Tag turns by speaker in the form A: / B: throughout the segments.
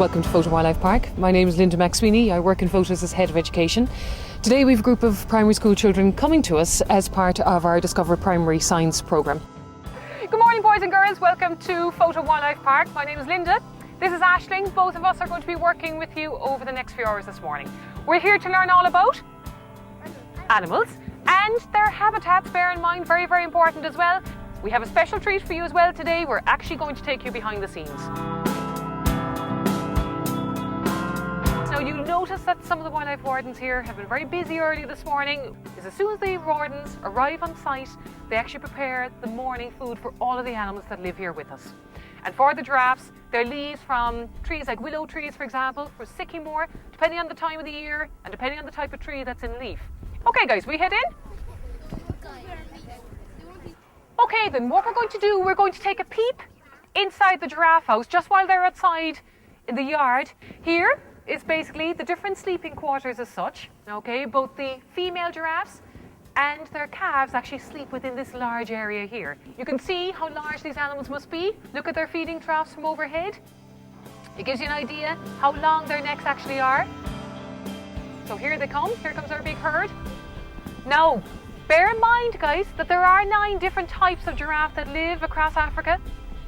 A: Welcome to Photo Wildlife Park. My name is Linda McSweeney. I work in photos as Head of Education. Today we have a group of primary school children coming to us as part of our Discover Primary Science programme.
B: Good morning, boys and girls. Welcome to Photo Wildlife Park. My name is Linda. This is Aisling. Both of us are going to be working with you over the next few hours this morning. We're here to learn all about animals and their habitats, bear in mind, very, very important as well. We have a special treat for you as well today. We're actually going to take you behind the scenes. Now you'll notice that some of the wildlife wardens here have been very busy early this morning. Because as soon as the wardens arrive on site, they actually prepare the morning food for all of the animals that live here with us. And for the giraffes, they're leaves from trees like willow trees, for example, for sycamore, depending on the time of the year and depending on the type of tree that's in leaf. Okay guys, we head in? Okay then, what we're going to do, we're going to take a peep inside the giraffe house just while they're outside in the yard. Here is basically the different sleeping quarters as such. Okay, both the female giraffes and their calves actually sleep within this large area here. You can see how large these animals must be. Look at their feeding troughs from overhead. It gives you an idea how long their necks actually are. So here they come. Here comes our big herd. Now, bear in mind, guys, that there are 9 different types of giraffe that live across Africa.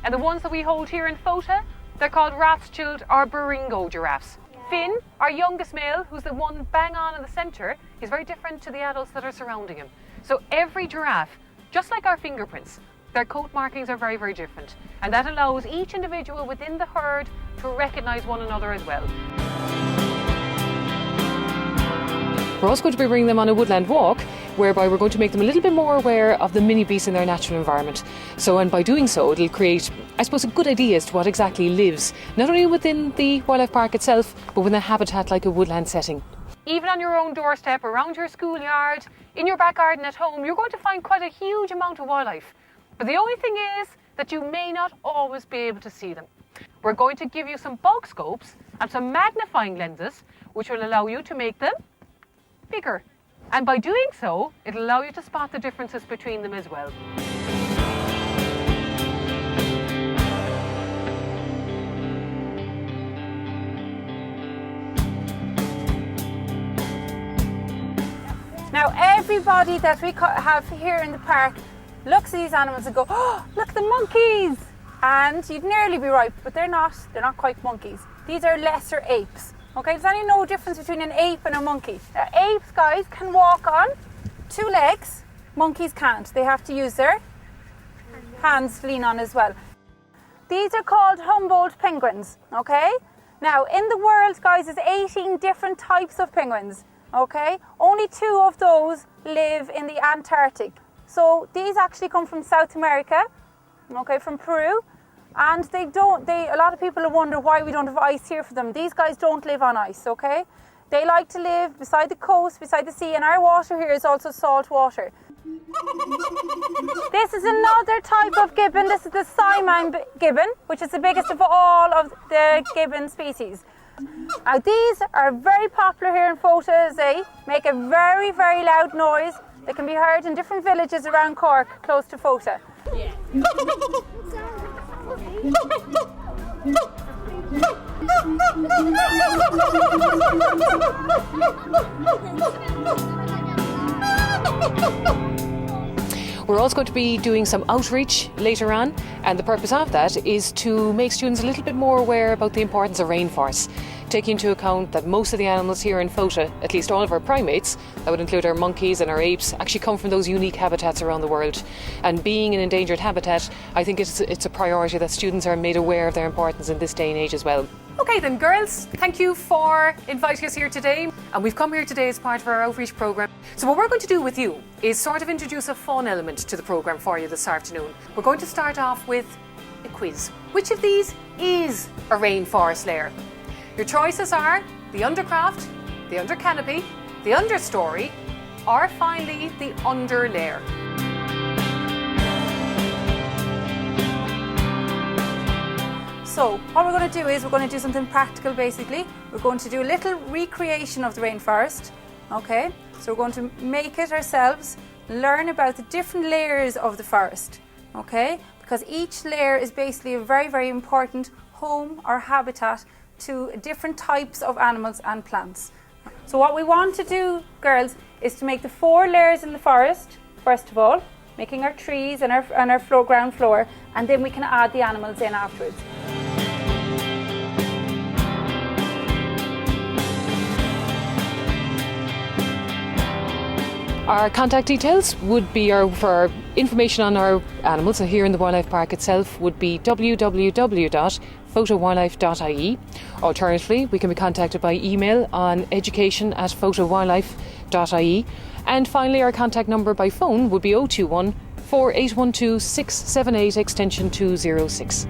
B: And the ones that we hold here in Fota, they're called Rothschild or Baringo giraffes. Finn, our youngest male, who's the one bang on in the centre, is very different to the adults that are surrounding him. So every giraffe, just like our fingerprints, their coat markings are very, very different. And that allows each individual within the herd to recognise one another as well.
A: We're also going to be bringing them on a woodland walk, whereby we're going to make them a little bit more aware of the mini beasts in their natural environment. And by doing so, it'll create, I suppose, a good idea as to what exactly lives, not only within the wildlife park itself, but within a habitat like a woodland setting.
B: Even on your own doorstep, around your schoolyard, in your back garden at home, you're going to find quite a huge amount of wildlife. But the only thing is that you may not always be able to see them. We're going to give you some bulk scopes and some magnifying lenses, which will allow you to make them bigger. And by doing so, it'll allow you to spot the differences between them as well.
C: Now everybody that we have here in the park looks at these animals and go, oh, look, the monkeys! And you'd nearly be right, but they're not quite monkeys. These are lesser apes. Okay, there's only no difference between an ape and a monkey. Now, apes, guys, can walk on 2 legs. Monkeys can't. They have to use their hands to lean on as well. These are called Humboldt penguins, okay? Now, in the world, guys, there's 18 different types of penguins, okay? Only 2 of those live in the Antarctic. So these actually come from South America, okay, from Peru. And a lot of people wonder why we don't have ice here for them. These guys don't live on ice, okay? They like to live beside the coast, beside the sea, and our water here is also salt water. This is another type of gibbon. This is the Simon gibbon, which is the biggest of all of the gibbon species. Now these are very popular here in Fota as they make a very, very loud noise that can be heard in different villages around Cork, close to Fota. Yeah.
A: We're also going to be doing some outreach later on, and the purpose of that is to make students a little bit more aware about the importance of rainforests, taking into account that most of the animals here in Fota, at least all of our primates, that would include our monkeys and our apes, actually come from those unique habitats around the world. And being an endangered habitat, I think it's a priority that students are made aware of their importance in this day and age as well.
B: Okay then, girls, thank you for inviting us here today. And we've come here today as part of our outreach programme. So what we're going to do with you is sort of introduce a fun element to the programme for you this afternoon. We're going to start off with a quiz. Which of these is a rainforest layer? Your choices are the undercroft, the undercanopy, the understory, or finally the underlayer.
C: So what we're going to do is we're going to do something practical basically. We're going to do a little recreation of the rainforest, okay? So we're going to make it ourselves, learn about the different layers of the forest, okay? Because each layer is basically a very, very important home or habitat to different types of animals and plants. So what we want to do, girls, is to make the 4 layers in the forest, first of all, making our trees and our ground floor, and then we can add the animals in afterwards.
A: Our contact details would be for our information on our animals here in the wildlife park itself would be www.fotowildlife.ie. Alternatively, we can be contacted by email on education@fotowildlife.ie. And finally, our contact number by phone would be 021 4812 678 extension 206.